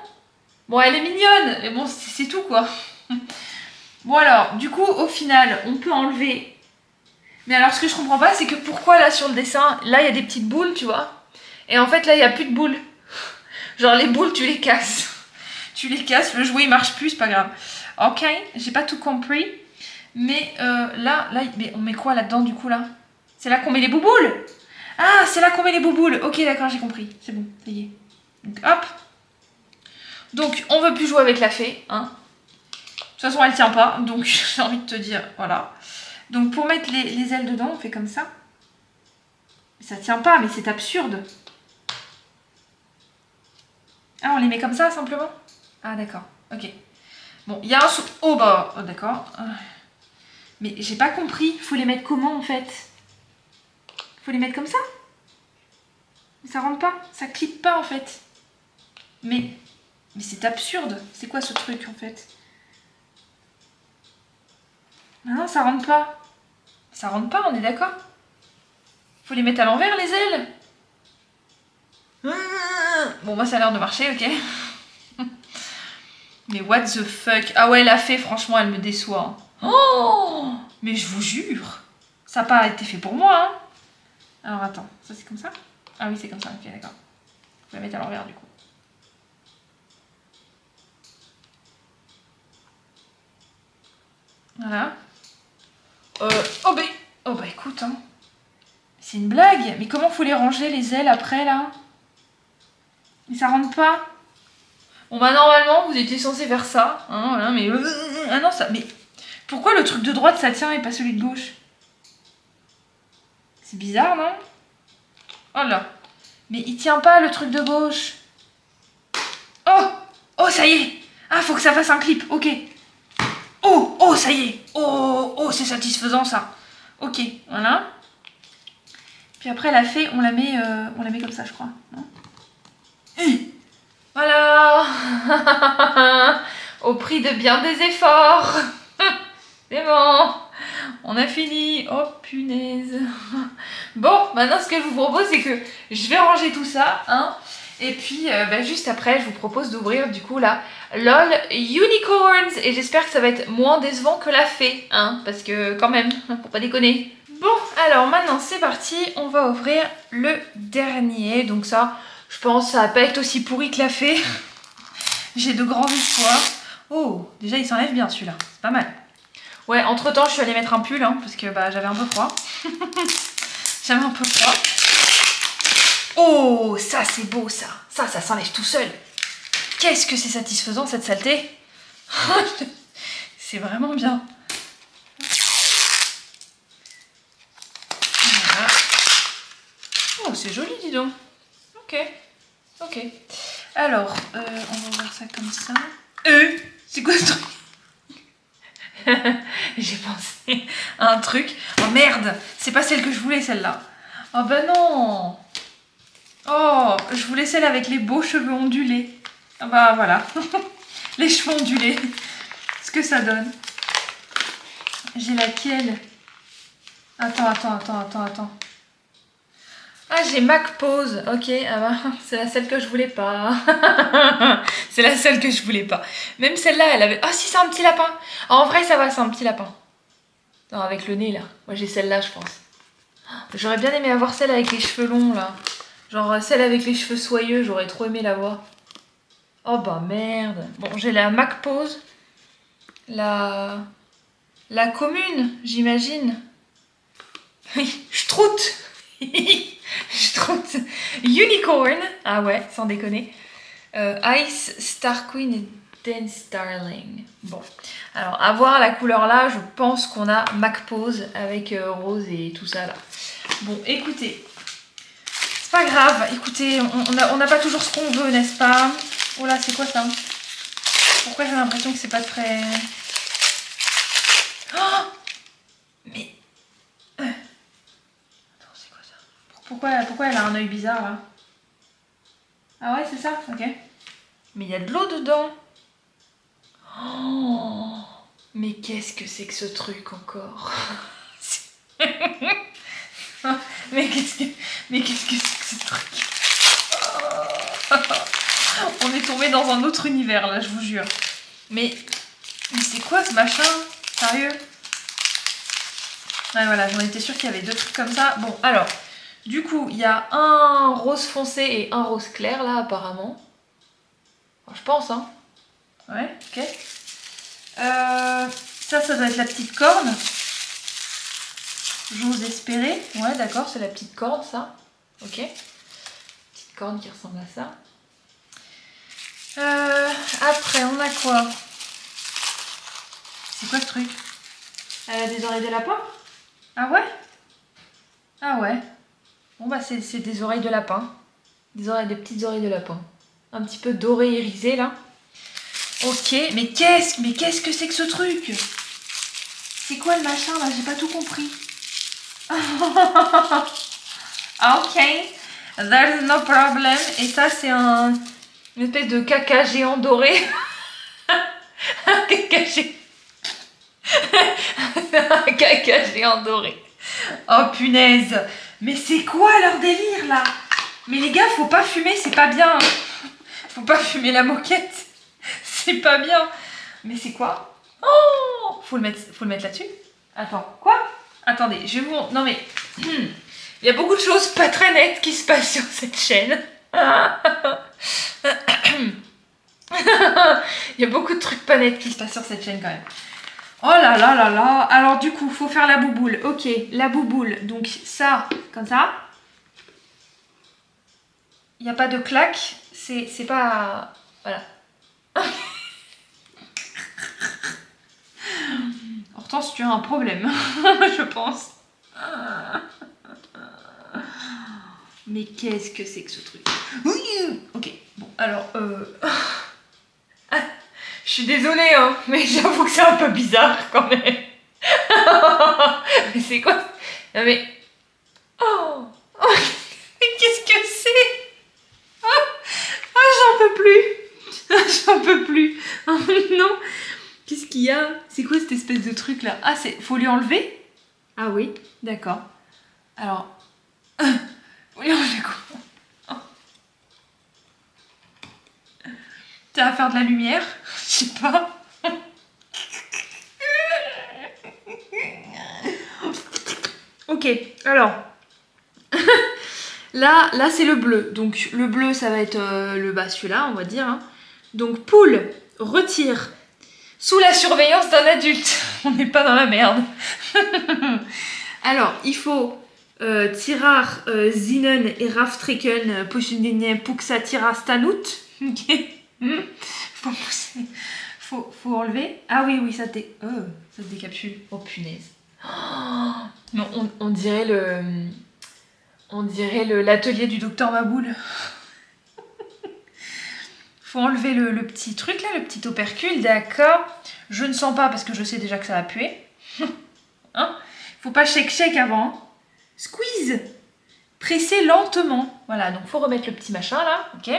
Bon, elle est mignonne, mais bon, c'est tout, quoi. Bon alors, du coup, au final, on peut enlever... Mais alors, ce que je comprends pas, c'est que pourquoi, là, sur le dessin, là, il y a des petites boules, tu vois? Et en fait, là, il n'y a plus de boules. Genre, les boules, tu les casses. Tu les casses, le jouet, il marche plus, c'est pas grave. Ok, j'ai pas tout compris. Mais là, mais on met quoi là-dedans, du coup, là? C'est là qu'on met les bouboules? Ah, c'est là qu'on met les bouboules. Ok, d'accord, j'ai compris. C'est bon, ça y est. Donc, hop. Donc, on veut plus jouer avec la fée, hein. De toute façon, elle tient pas, donc j'ai envie de te dire, voilà. Donc, pour mettre les ailes dedans, on fait comme ça. Ça tient pas, mais c'est absurde. Ah, on les met comme ça, simplement? Ah, d'accord, ok. Bon, il y a un sou... Oh, bah, oh, d'accord. Mais j'ai pas compris. Faut les mettre comment, en fait? Faut les mettre comme ça? Ça rentre pas, ça clique pas, en fait. Mais c'est absurde. C'est quoi ce truc, en fait? Non, ça rentre pas. Ça rentre pas, on est d'accord? Faut les mettre à l'envers, les ailes. Bon, moi, ça a l'air de marcher, ok. Mais what the fuck? Ah ouais, la fée, franchement, elle me déçoit. Oh! Mais je vous jure. Ça n'a pas été fait pour moi, hein. Alors, attends. Ça, c'est comme ça? Ah oui, c'est comme ça. Ok, d'accord. Faut la mettre à l'envers, du coup. Voilà. Oh bah écoute, hein. C'est une blague. Mais comment faut les ranger, les ailes, après, là? Mais ça rentre pas. Bon bah normalement, vous étiez censé faire ça. Hein, voilà, mais... ah non, ça... Mais pourquoi le truc de droite, ça tient et pas celui de gauche? C'est bizarre, non? Oh là. Mais il tient pas, le truc de gauche. Oh! Oh, ça y est. Ah, faut que ça fasse un clip. Ok. Oh! Oh, ça y est. Oh, c'est satisfaisant, ça. Ok, voilà. Puis après, la fée, on la met comme ça, je crois. Non? Voilà. Au prix de bien des efforts. C'est bon. On a fini. Oh, punaise. Bon, maintenant, ce que je vous propose, c'est que je vais ranger tout ça, hein. Et puis, juste après, je vous propose d'ouvrir, du coup, la LOL Unicorns. Et j'espère que ça va être moins décevant que la fée, hein. Parce que, quand même, faut pas déconner. Bon, alors maintenant c'est parti, on va ouvrir le dernier. Donc ça, je pense ça va pas être aussi pourri que la fée. J'ai de grands espoirs. Oh, déjà il s'enlève bien celui-là, c'est pas mal. Ouais, entre temps je suis allée mettre un pull, hein, parce que bah, j'avais un peu froid. J'avais un peu froid. Oh, ça c'est beau ça. Ça s'enlève tout seul. Qu'est-ce que c'est satisfaisant cette saleté. C'est vraiment bien. Oh, c'est joli, dis donc. Ok. Ok. Alors, on va ouvrir ça comme ça. C'est quoi ce truc? J'ai pensé à un truc. Oh merde, c'est pas celle que je voulais, celle-là. Oh bah non. Oh, je voulais celle avec les beaux cheveux ondulés. Ah bah voilà. Les cheveux ondulés. Ce que ça donne. J'ai laquelle? Attends. Ah, j'ai Mac Pose. Ok, ah bah, c'est la seule que je voulais pas. C'est la seule que je voulais pas. Même celle-là, elle avait... Ah si, c'est un petit lapin. Ah, en vrai, ça va, c'est un petit lapin. Non, avec le nez, là. Moi, j'ai celle-là, je pense. J'aurais bien aimé avoir celle avec les cheveux longs, là. Genre, celle avec les cheveux soyeux, j'aurais trop aimé l'avoir. Oh, bah, merde. Bon, j'ai la Mac Pose. La commune, j'imagine. Oui, Strout. Strout. Unicorn. Ah ouais, sans déconner. Ice, Star Queen et Dance Darling. Bon, alors à voir la couleur là, je pense qu'on a Mac Pose avec rose et tout ça là. Bon, écoutez, c'est pas grave. Écoutez, on n'a pas toujours ce qu'on veut, n'est-ce pas? Oh là, c'est quoi ça? Pourquoi j'ai l'impression que c'est pas très... Oh, mais... Pourquoi elle a un œil bizarre là? Ah ouais, c'est ça? Ok. Mais il y a de l'eau dedans. Oh, mais qu'est-ce que c'est que ce truc encore? Mais qu'est-ce que c'est que ce truc? On est tombé dans un autre univers là, je vous jure. Mais c'est quoi ce machin? Sérieux? Ouais, voilà, j'en étais sûre qu'il y avait deux trucs comme ça. Bon, alors, du coup, il y a un rose foncé et un rose clair là, apparemment. Enfin, je pense, hein. Ouais, ok. Ça doit être la petite corne. J'ose espérer. Ouais, d'accord, c'est la petite corne, ça. Ok. Petite corne qui ressemble à ça. Après, on a quoi? C'est quoi ce truc? Elle a des oreilles de lapin? Ah ouais? Ah ouais. Bon bah c'est des oreilles de lapin. Des petites oreilles de lapin. Un petit peu doré irisé là. Ok, mais qu'est-ce que c'est que ce truc? C'est quoi le machin là? J'ai pas tout compris. Ok, there's no problem. Et ça c'est une espèce de caca géant doré. Un caca géant. Un caca géant doré. Oh punaise. Mais c'est quoi leur délire là? Mais les gars, faut pas fumer, c'est pas bien. Faut pas fumer la moquette. C'est pas bien. Mais c'est quoi? Oh, faut le mettre là-dessus. Attends, quoi? Attendez, je vais vous... Non mais... Il y a beaucoup de choses pas très nettes qui se passent sur cette chaîne. Il y a beaucoup de trucs pas nets qui se passent sur cette chaîne quand même. Oh là là là là. Alors du coup, faut faire la bouboule. Ok, la bouboule. Donc ça, comme ça. Il n'y a pas de claque. C'est pas... Voilà. Hortense, tu as un problème. Je pense. Mais qu'est-ce que c'est que ce truc? Ok, bon, alors... Je suis désolée, hein, mais j'avoue que c'est un peu bizarre quand même. Mais c'est quoi? Non mais... Oh, mais qu'est-ce que c'est? J'en peux plus. J'en peux plus. Oh, non. Qu'est-ce qu'il y a? C'est quoi cette espèce de truc là? Ah, faut lui enlever? Ah oui, d'accord. Alors... Faut lui enlever quoi? Ça va faire de la lumière? Je sais pas. Ok, alors... Là c'est le bleu. Donc le bleu, ça va être celui-là, on va dire. Hein. Donc poule, retire. Sous la surveillance d'un adulte. On n'est pas dans la merde. Alors, il faut tirar Zinnen et Raftrecken Pushindine Puxa Tira Stanut. Ok. Faut pousser. Faut enlever. Ah oui, ça se décapsule. Oh punaise. Oh, non, on dirait l'atelier du docteur Maboul. Faut enlever le petit truc là, le petit opercule, d'accord. Je ne sens pas parce que je sais déjà que ça va puer. Hein? Faut pas shake avant. Squeeze. Presser lentement. Voilà, donc faut remettre le petit machin là, ok.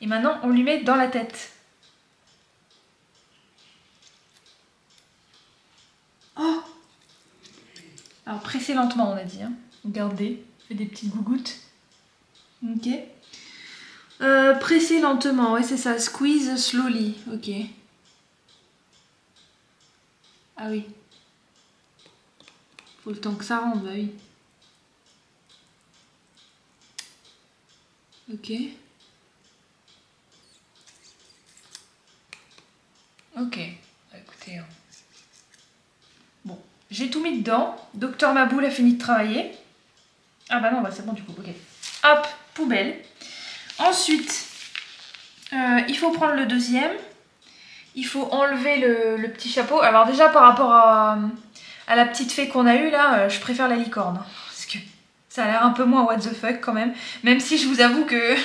Et maintenant on lui met dans la tête. Oh. Alors presser lentement on a dit. Hein. Regardez, fait des petites gougouttes. Ok. Presser lentement, ouais c'est ça, squeeze slowly, ok. Ah oui. Faut le temps que ça rentre, bah oui. Ok. Ok, écoutez. Hein. Bon, j'ai tout mis dedans. Docteur Maboul a fini de travailler. Ah bah non, bah c'est bon du coup, ok. Hop, poubelle. Ensuite, il faut prendre le deuxième. Il faut enlever le petit chapeau. Alors déjà par rapport à la petite fée qu'on a eue là, je préfère la licorne. Parce que ça a l'air un peu moins what the fuck quand même. Même si je vous avoue que...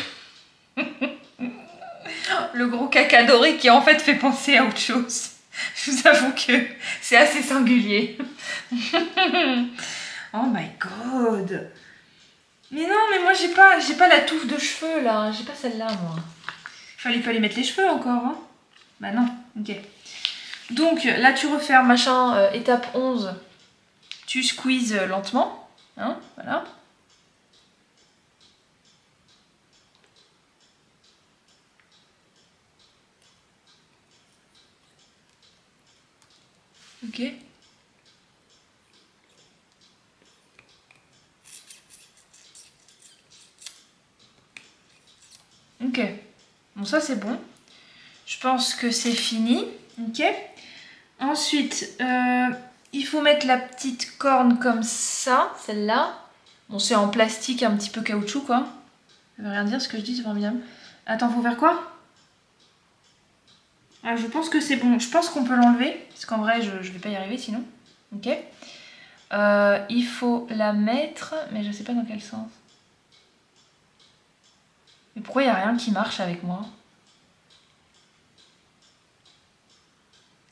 le gros caca doré qui en fait fait penser à autre chose. Je vous avoue que c'est assez singulier. Oh my god. Mais non, mais moi j'ai pas la touffe de cheveux là. J'ai pas celle-là moi. Fallait pas lui mettre les cheveux encore, hein. Bah non, ok. Donc là tu refermes machin, étape 11. Tu squeezes lentement, hein, voilà. Ok. Ok. Bon, ça c'est bon. Je pense que c'est fini. Ok. Ensuite, il faut mettre la petite corne comme ça, celle-là. Bon, c'est en plastique un petit peu caoutchouc, quoi. Ça veut rien dire ce que je dis, c'est formidable. Attends, faut faire quoi? Ah, je pense que c'est bon. Je pense qu'on peut l'enlever. Parce qu'en vrai, je vais pas y arriver sinon. Ok. Il faut la mettre, mais je sais pas dans quel sens. Mais pourquoi il n'y a rien qui marche avec moi?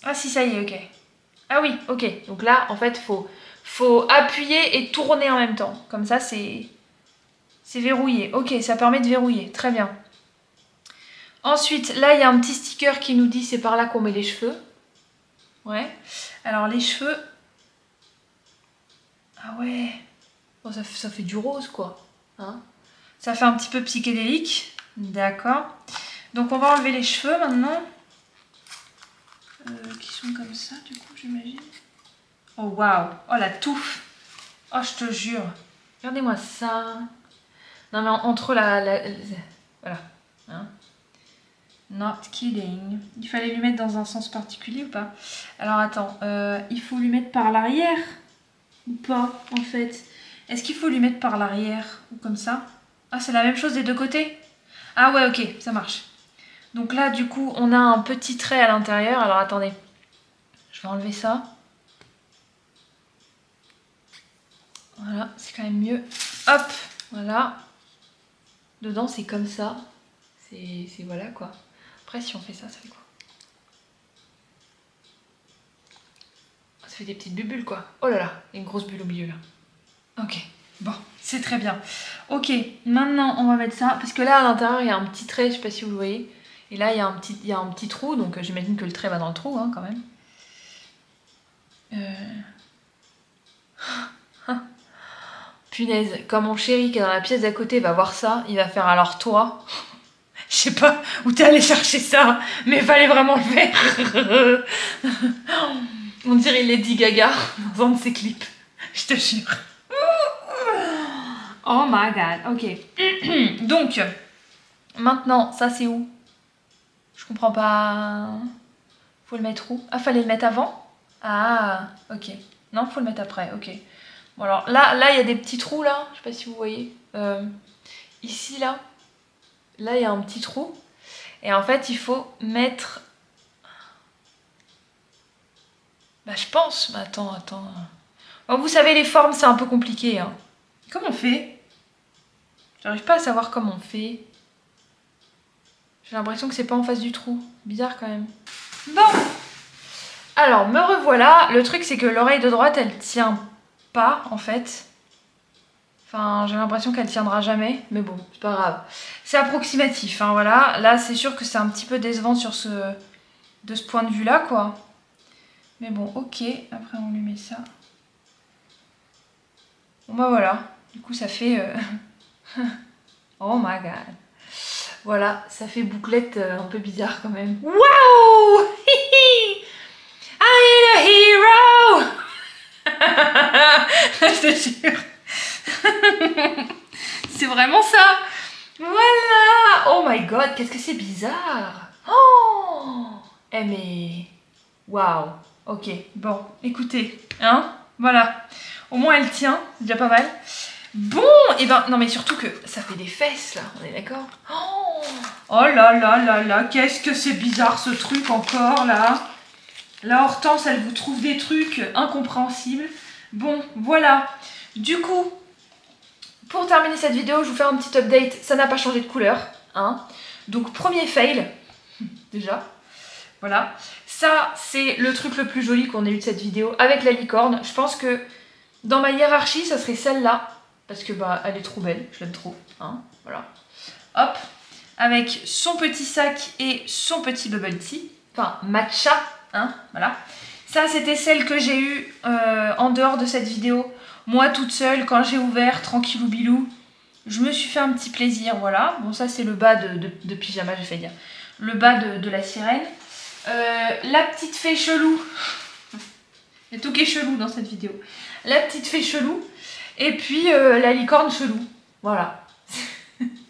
Ah si, ça y est, ok. Ah oui, ok. Donc là, en fait, faut appuyer et tourner en même temps. Comme ça, c'est verrouillé. Ok, ça permet de verrouiller. Très bien. Ensuite, là, il y a un petit sticker qui nous dit c'est par là qu'on met les cheveux. Ouais. Alors, les cheveux... Ah ouais. Bon, ça fait du rose, quoi. Hein, ça fait un petit peu psychédélique. D'accord. Donc, on va enlever les cheveux maintenant. Qui sont comme ça, du coup, j'imagine. Oh, waouh. Oh, la touffe. Oh, je te jure. Regardez-moi ça. Non, mais entre voilà. Hein. Not kidding. Il fallait lui mettre dans un sens particulier ou pas? Alors, attends. Il faut lui mettre par l'arrière ou pas, en fait? Est-ce qu'il faut lui mettre par l'arrière ou comme ça? Ah, c'est la même chose des deux côtés? Ah ouais, ok, ça marche. Donc là, du coup, on a un petit trait à l'intérieur. Alors, attendez. Je vais enlever ça. Voilà, c'est quand même mieux. Hop, voilà. Dedans, c'est comme ça. C'est voilà, quoi. Après, si on fait ça, ça fait quoi? Ça fait des petites bulles, quoi. Oh là là, il y a une grosse bulle au milieu, là. Ok, bon, c'est très bien. Ok, maintenant, on va mettre ça. Parce que là, à l'intérieur, il y a un petit trait, je sais pas si vous le voyez. Et là, il y a un petit trou, donc j'imagine que le trait va dans le trou, hein, quand même. Punaise, quand mon chéri qui est dans la pièce d'à côté va voir ça, il va faire alors toi. Je sais pas où t'es allé chercher ça, mais il fallait vraiment le faire. On dirait Lady Gaga dans un de ses clips. Je te jure. Oh my god, ok. Donc, maintenant, ça c'est où? Je comprends pas. Faut le mettre où? Ah, fallait le mettre avant? Ah, ok. Non, faut le mettre après, ok. Bon alors, là, il y a des petits trous là. Je sais pas si vous voyez. Ici, là. Là, il y a un petit trou. Et en fait, il faut mettre... Bah, je pense. Mais attends. Oh, vous savez, les formes, c'est un peu compliqué. Hein. Comment on fait? J'arrive pas à savoir comment on fait. J'ai l'impression que c'est pas en face du trou. Bizarre quand même. Bon. Alors, me revoilà. Le truc, c'est que l'oreille de droite, elle tient pas, en fait. Enfin, j'ai l'impression qu'elle tiendra jamais. Mais bon, c'est pas grave. C'est approximatif, hein, voilà. Là, c'est sûr que c'est un petit peu décevant sur de ce point de vue-là, quoi. Mais bon, ok. Après, on lui met ça. Bon, bah voilà. Du coup, ça fait... Oh my god. Voilà, ça fait bouclette un peu bizarre quand même. Wow! I'm a hero! Je te jure. C'est vraiment ça. Voilà. Oh my god, qu'est-ce que c'est bizarre. Oh! Eh mais... Waouh. Ok, bon, écoutez, hein, voilà. Au moins elle tient, c'est déjà pas mal. Bon, et ben, non mais surtout que ça fait des fesses là, on est d'accord? Oh là là là là, qu'est-ce que c'est bizarre ce truc encore là. La Hortense, elle vous trouve des trucs incompréhensibles. Bon, voilà. Du coup, pour terminer cette vidéo, je vous fais un petit update. Ça n'a pas changé de couleur, hein. Donc premier fail, déjà. Voilà. Ça, c'est le truc le plus joli qu'on ait eu de cette vidéo avec la licorne. Je pense que dans ma hiérarchie, ça serait celle-là. parce que bah elle est trop belle, je l'aime trop, hein, voilà. Hop, avec son petit sac et son petit bubble tea, enfin matcha, hein, voilà. Ça c'était celle que j'ai eue en dehors de cette vidéo, moi toute seule, quand j'ai ouvert, tranquillou bilou. Je me suis fait un petit plaisir, voilà. Bon ça c'est le bas de pyjama, j'ai fait dire. Le bas de la sirène. La petite fée chelou. Il y a tout qui est chelou dans cette vidéo. La petite fée chelou. Et puis la licorne chelou. Voilà.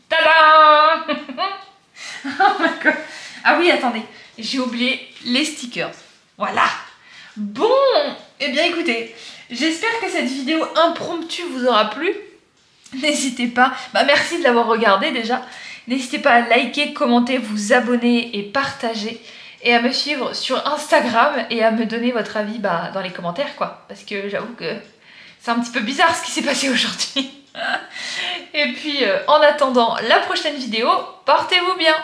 Tadam. Oh my god. Ah oui, attendez. J'ai oublié les stickers. Voilà. Bon. Eh bien écoutez, j'espère que cette vidéo impromptue vous aura plu. N'hésitez pas. Bah merci de l'avoir regardé déjà. N'hésitez pas à liker, commenter, vous abonner et partager. Et à me suivre sur Instagram et à me donner votre avis bah, dans les commentaires quoi. Parce que j'avoue que c'est un petit peu bizarre ce qui s'est passé aujourd'hui. Et puis en attendant la prochaine vidéo, portez-vous bien.